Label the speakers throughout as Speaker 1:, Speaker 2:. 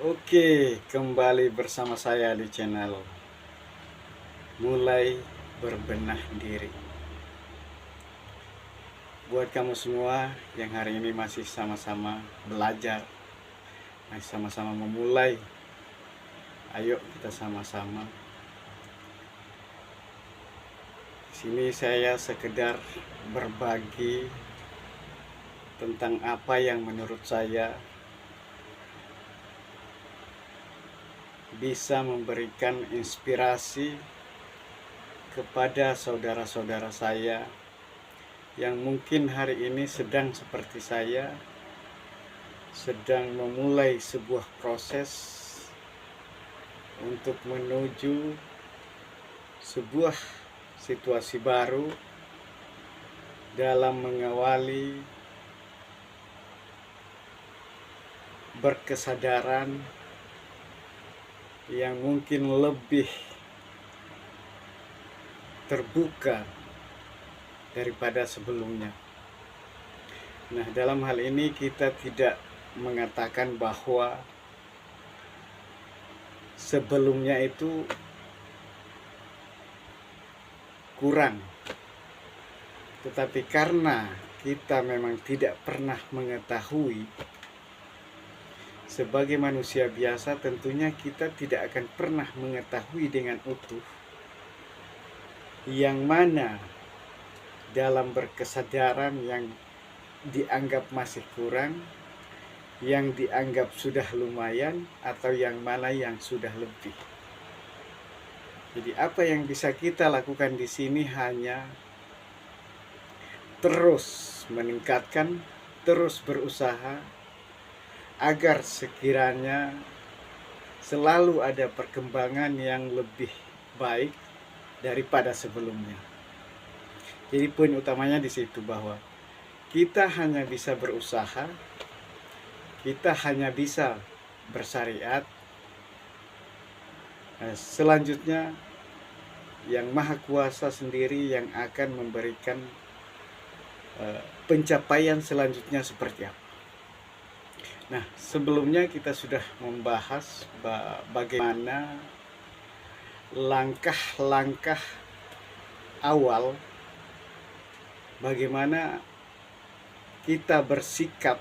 Speaker 1: Oke, kembali bersama saya di channel Mulai Berbenah Diri. Buat kamu semua yang hari ini masih sama-sama belajar, masih sama-sama memulai, ayo kita sama-sama. Di sini saya sekedar berbagi tentang apa yang menurut saya bisa memberikan inspirasi kepada saudara-saudara saya yang mungkin hari ini sedang seperti saya, sedang memulai sebuah proses untuk menuju sebuah situasi baru dalam mengawali berkesadaran yang mungkin lebih terbuka daripada sebelumnya. Nah, dalam hal ini kita tidak mengatakan bahwa sebelumnya itu kurang, tetapi karena kita memang tidak pernah mengetahui, sebagai manusia biasa tentunya kita tidak akan pernah mengetahui dengan utuh yang mana dalam berkesadaran yang dianggap masih kurang, yang dianggap sudah lumayan, atau yang mana yang sudah lebih. Jadi apa yang bisa kita lakukan di sini hanya terus meningkatkan, terus berusaha agar sekiranya selalu ada perkembangan yang lebih baik daripada sebelumnya. Jadi poin utamanya di situ bahwa kita hanya bisa berusaha, kita hanya bisa bersyariat. Selanjutnya yang Maha Kuasa sendiri yang akan memberikan pencapaian selanjutnya seperti apa. Nah, sebelumnya kita sudah membahas bagaimana langkah-langkah awal, bagaimana kita bersikap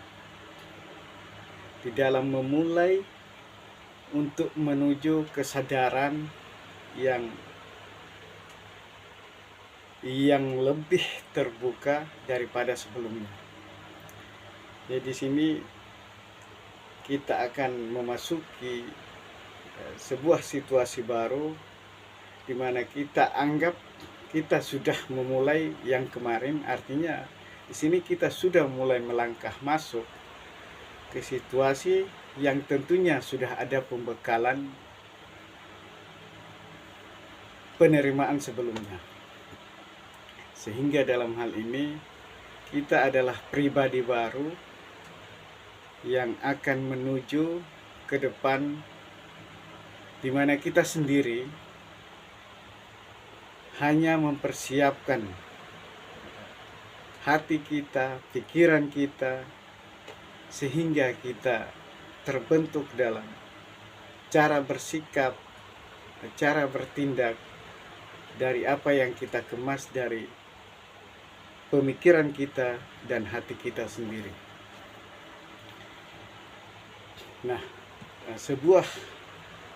Speaker 1: di dalam memulai untuk menuju kesadaran yang lebih terbuka daripada sebelumnya. Jadi di sini kita akan memasuki sebuah situasi baru di mana kita anggap kita sudah memulai yang kemarin. Artinya di sini kita sudah mulai melangkah masuk ke situasi yang tentunya sudah ada pembekalan penerimaan sebelumnya. Sehingga dalam hal ini kita adalah pribadi baru yang akan menuju ke depan, di mana kita sendiri hanya mempersiapkan hati kita, pikiran kita, sehingga kita terbentuk dalam cara bersikap, cara bertindak dari apa yang kita kemas dari pemikiran kita dan hati kita sendiri. Nah, sebuah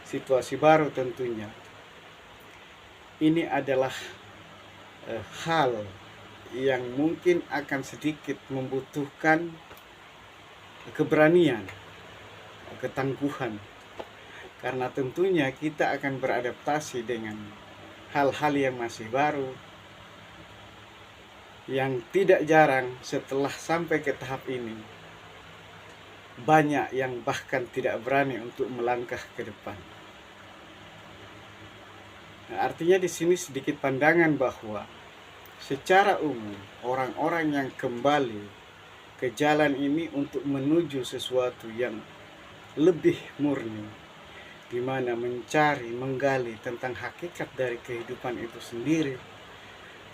Speaker 1: situasi baru tentunya ini adalah hal yang mungkin akan sedikit membutuhkan keberanian, ketangguhan, karena tentunya kita akan beradaptasi dengan hal-hal yang masih baru, yang tidak jarang setelah sampai ke tahap ini banyak yang bahkan tidak berani untuk melangkah ke depan. Nah, artinya di sini sedikit pandangan bahwa secara umum orang-orang yang kembali ke jalan ini untuk menuju sesuatu yang lebih murni, di mana mencari, menggali tentang hakikat dari kehidupan itu sendiri,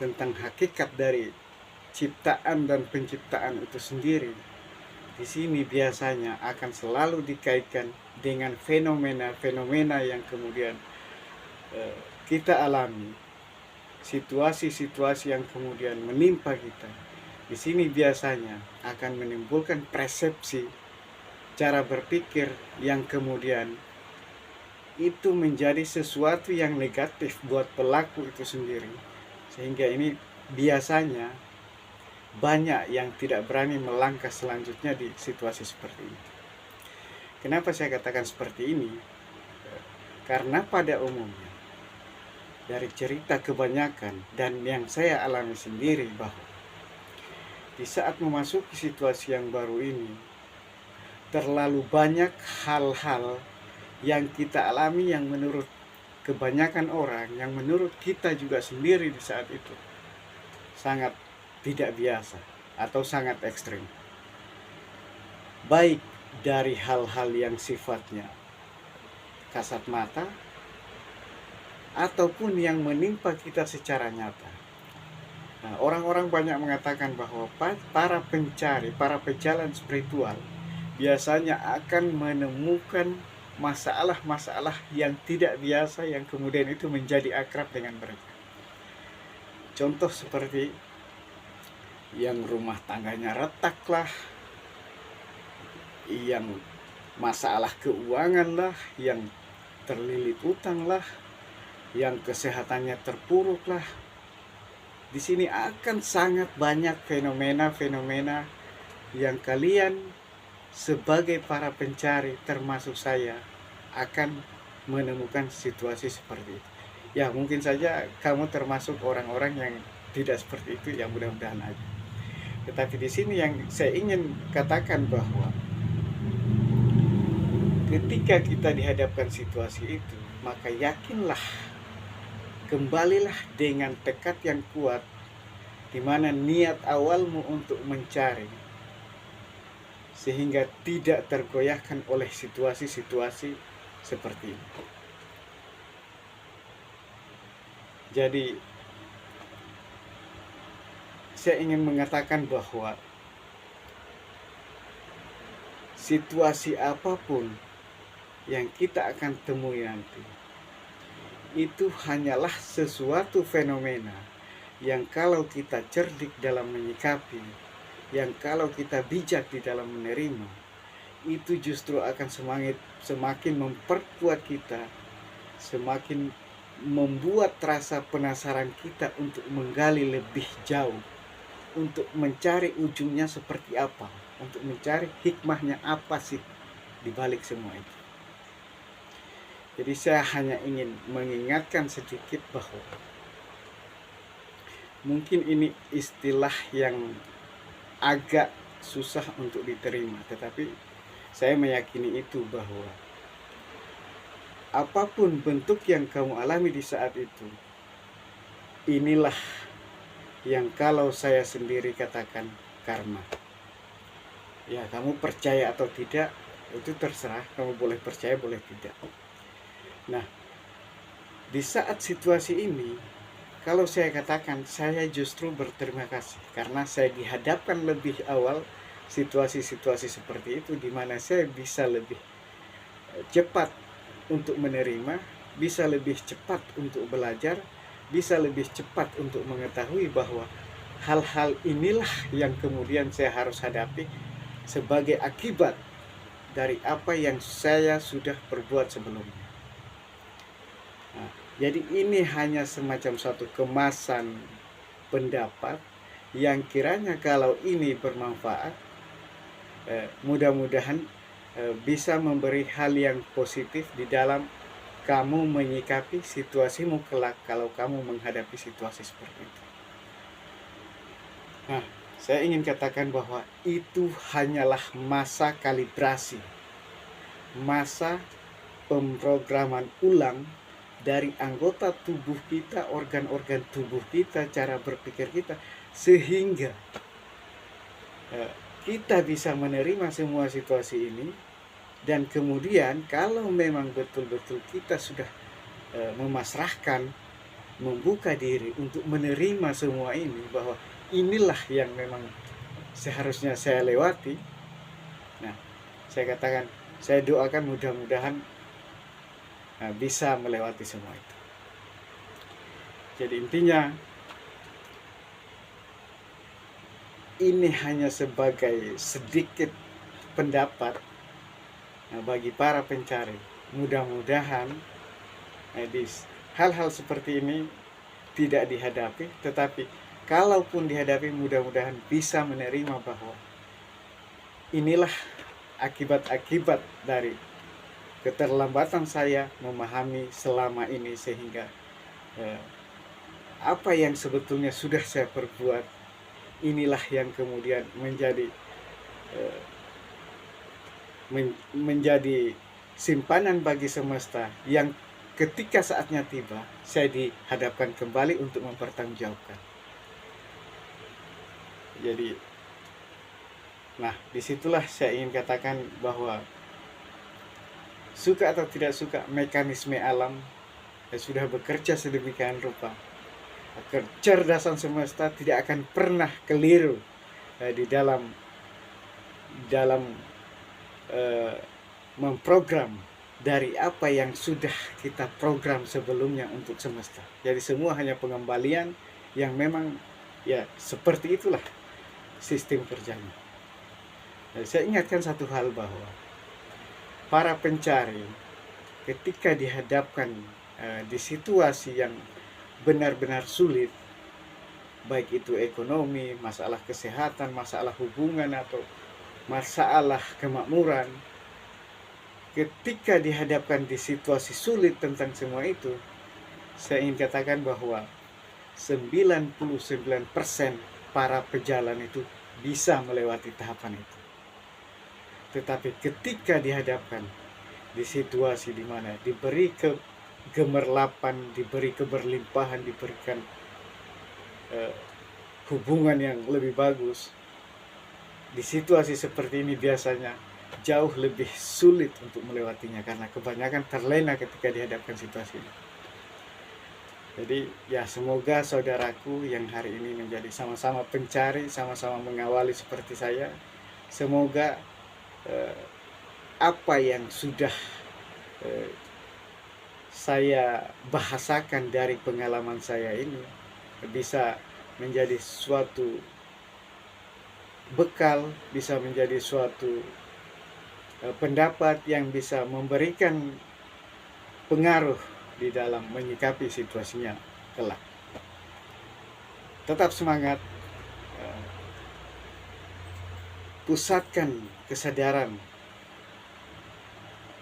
Speaker 1: tentang hakikat dari ciptaan dan penciptaan itu sendiri, di sini biasanya akan selalu dikaitkan dengan fenomena-fenomena yang kemudian kita alami, situasi-situasi yang kemudian menimpa kita. Di sini biasanya akan menimbulkan persepsi, cara berpikir yang kemudian itu menjadi sesuatu yang negatif buat pelaku itu sendiri. Sehingga ini biasanya banyak yang tidak berani melangkah selanjutnya di situasi seperti ini. Kenapa saya katakan seperti ini? Karena pada umumnya dari cerita kebanyakan dan yang saya alami sendiri, bahwa di saat memasuki situasi yang baru ini terlalu banyak hal-hal yang kita alami yang menurut kebanyakan orang, yang menurut kita juga sendiri di saat itu sangat tidak biasa atau sangat ekstrim. Baik dari hal-hal yang sifatnya kasat mata ataupun yang menimpa kita secara nyata. Nah, orang-orang banyak mengatakan bahwa para pencari, para pejalan spiritual biasanya akan menemukan masalah-masalah yang tidak biasa yang kemudian itu menjadi akrab dengan mereka. Contoh seperti yang rumah tangganya retak lah, yang masalah keuangan lah, yang terlilit utang lah, yang kesehatannya terpuruk lah. Di sini akan sangat banyak fenomena-fenomena yang kalian sebagai para pencari, termasuk saya, akan menemukan situasi seperti itu. Ya, mungkin saja kamu termasuk orang-orang yang tidak seperti itu, ya mudah-mudahan aja. Tetapi di sini yang saya ingin katakan bahwa ketika kita dihadapkan situasi itu, maka yakinlah, kembalilah dengan tekad yang kuat, di mana niat awalmu untuk mencari, sehingga tidak tergoyahkan oleh situasi-situasi seperti ini. Jadi saya ingin mengatakan bahwa situasi apapun yang kita akan temui nanti, itu hanyalah sesuatu fenomena yang kalau kita cerdik dalam menyikapi, yang kalau kita bijak di dalam menerima, itu justru akan semakin memperkuat kita, semakin membuat rasa penasaran kita untuk menggali lebih jauh, untuk mencari ujungnya seperti apa, untuk mencari hikmahnya apa sih di balik semua itu. Jadi saya hanya ingin mengingatkan sedikit bahwa mungkin ini istilah yang agak susah untuk diterima, tetapi saya meyakini itu, bahwa apapun bentuk yang kamu alami di saat itu, inilah yang kalau saya sendiri katakan karma. Ya, kamu percaya atau tidak itu terserah, kamu boleh percaya boleh tidak. Nah, di saat situasi ini, kalau saya katakan, saya justru berterima kasih karena saya dihadapkan lebih awal situasi-situasi seperti itu, di mana saya bisa lebih cepat untuk menerima, bisa lebih cepat untuk belajar, bisa lebih cepat untuk mengetahui bahwa hal-hal inilah yang kemudian saya harus hadapi sebagai akibat dari apa yang saya sudah perbuat sebelumnya. Nah, jadi ini hanya semacam satu kemasan pendapat yang kiranya kalau ini bermanfaat, mudah-mudahan bisa memberi hal yang positif di dalam kamu menyikapi situasimu kelak kalau kamu menghadapi situasi seperti itu. Nah, saya ingin katakan bahwa itu hanyalah masa kalibrasi, masa pemrograman ulang dari anggota tubuh kita, organ-organ tubuh kita, cara berpikir kita, sehingga kita bisa menerima semua situasi ini. Dan kemudian kalau memang betul-betul kita sudah memasrahkan, membuka diri untuk menerima semua ini, bahwa inilah yang memang seharusnya saya lewati, Nah, saya katakan, saya doakan mudah-mudahan bisa melewati semua itu. Jadi intinya ini hanya sebagai sedikit pendapat bagi para pencari. Mudah-mudahan di hal-hal seperti ini tidak dihadapi, tetapi kalaupun dihadapi, mudah-mudahan bisa menerima bahwa inilah akibat-akibat dari keterlambatan saya memahami selama ini, sehingga apa yang sebetulnya sudah saya perbuat, inilah yang kemudian menjadi simpanan bagi semesta, yang ketika saatnya tiba saya dihadapkan kembali untuk mempertanggungjawabkan. Jadi, disitulah saya ingin katakan bahwa suka atau tidak suka, mekanisme alam sudah bekerja sedemikian rupa. Kecerdasan semesta tidak akan pernah keliru di dalam memprogram dari apa yang sudah kita program sebelumnya untuk semesta. Jadi semua hanya pengembalian yang memang ya seperti itulah sistem kerjanya. Jadi saya ingatkan satu hal, bahwa para pencari ketika dihadapkan di situasi yang benar-benar sulit, baik itu ekonomi, masalah kesehatan, masalah hubungan, atau masalah kemakmuran, ketika dihadapkan di situasi sulit tentang semua itu, saya ingin katakan bahwa 99% para pejalan itu bisa melewati tahapan itu. Tetapi ketika dihadapkan di situasi di mana diberi gemerlapan, diberi keberlimpahan, diberikan hubungan yang lebih bagus, di situasi seperti ini biasanya jauh lebih sulit untuk melewatinya, karena kebanyakan terlena ketika dihadapkan situasi ini. Jadi ya, semoga saudaraku yang hari ini menjadi sama-sama pencari, sama-sama mengawali seperti saya, semoga apa yang sudah saya bahasakan dari pengalaman saya ini bisa menjadi suatu bekal, bisa menjadi suatu pendapat yang bisa memberikan pengaruh di dalam menyikapi situasinya kelak. Tetap semangat, pusatkan kesadaran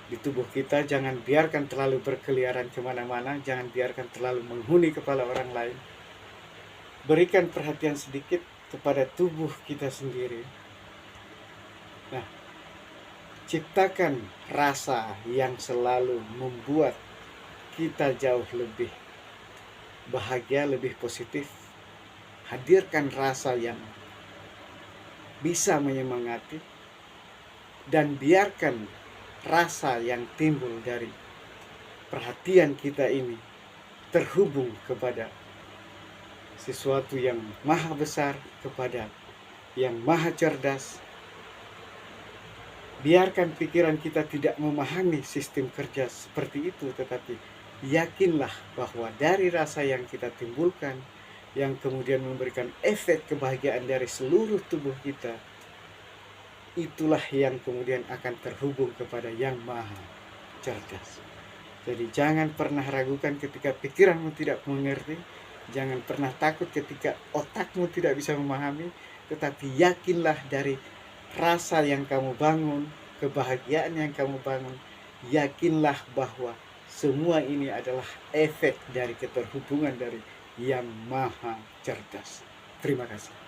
Speaker 1: di tubuh kita, jangan biarkan terlalu berkeliaran kemana-mana, jangan biarkan terlalu menghuni kepala orang lain. Berikan perhatian sedikit kepada tubuh kita sendiri. Nah, ciptakan rasa yang selalu membuat kita jauh lebih bahagia, lebih positif. Hadirkan rasa yang bisa menyemangati, dan biarkan rasa yang timbul dari perhatian kita ini terhubung kepada sesuatu yang maha besar, kepada yang maha cerdas. Biarkan pikiran kita tidak memahami sistem kerja seperti itu, tetapi yakinlah bahwa dari rasa yang kita timbulkan, yang kemudian memberikan efek kebahagiaan dari seluruh tubuh kita, itulah yang kemudian akan terhubung kepada yang maha cerdas. Jadi jangan pernah ragukan ketika pikiranmu tidak mengerti, jangan pernah takut ketika otakmu tidak bisa memahami, tetapi yakinlah dari rasa yang kamu bangun, kebahagiaan yang kamu bangun, yakinlah bahwa semua ini adalah efek dari keterhubungan dari yang maha cerdas. Terima kasih.